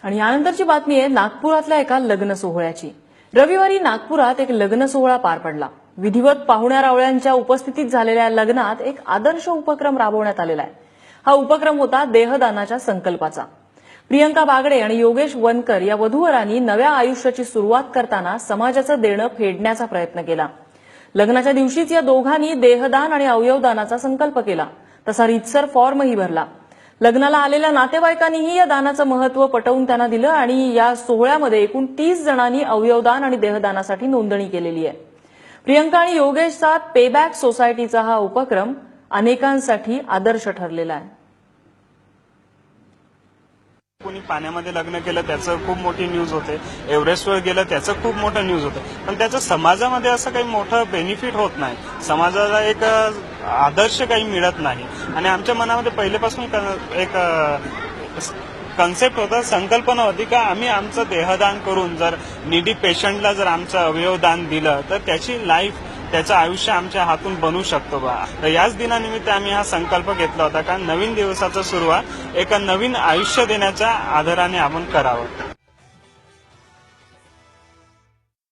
आणि यानंतरची बातमी आहे नागपुरातल्या एका लग्न सोहळ्याची। रविवारी नागपुरात एक लग्न सोहळा पार पडला। विधिवत पाहुण्या रावळ्यांच्या उपस्थितीत झालेल्या लग्नात एक आदर्श उपक्रम राबवण्यात आलेला आहे। हा उपक्रम होता देहदानाच्या संकल्पाचा। प्रियंका बागडे आणि योगेश वनकर या वधूवरांनी नव्या आयुष्याची सुरुवात करताना समाजाचं देणं फेडण्याचा प्रयत्न केला। लग्नाच्या दिवशीच या दोघांनी देहदान आणि अवयवदानाचा संकल्प केला, तसा रीतसर फॉर्मही भरला। लग्नाला आलेल्या नातेवाईकांनीही या दानाचं महत्त्व पटवून त्यांना दिलं आणि या सोहळ्यामध्ये एकूण 30 जणांनी अवयवदान आणि देहदानासाठी नोंदणी केलेली आहे। प्रियंका आणि योगेशचा पेबॅक सोसायटीचा हा उपक्रम अनेकांसाठी आदर्श ठरलेला आहे। कोणी पाण्यामध्ये लग्न केलं त्याचं खूप मोठी न्यूज होते, एव्हरेस्टवर गेलं त्याचं खूप मोठं न्यूज होतं, पण त्याचं समाजामध्ये असं काही मोठं बेनिफिट होत नाही, समाजाला एक आदर्श काही मिळत नाही। आणि आमच्या मनामध्ये पहिलेपासून एक कन्सेप्ट होता, संकल्पना होती का आम्ही आमचं देहदान करून जर निडी पेशंटला जर आमचं अवयवदान दिलं तर त्याची लाईफ, त्याचं आयुष्य आमच्या हातून बनू शकतो बा। तर याच दिनानिमित्त आम्ही हा संकल्प घेतला होता का नवीन दिवसाचं सुरुवात एका नवीन आयुष्य देण्याच्या आदराने आपण करावं।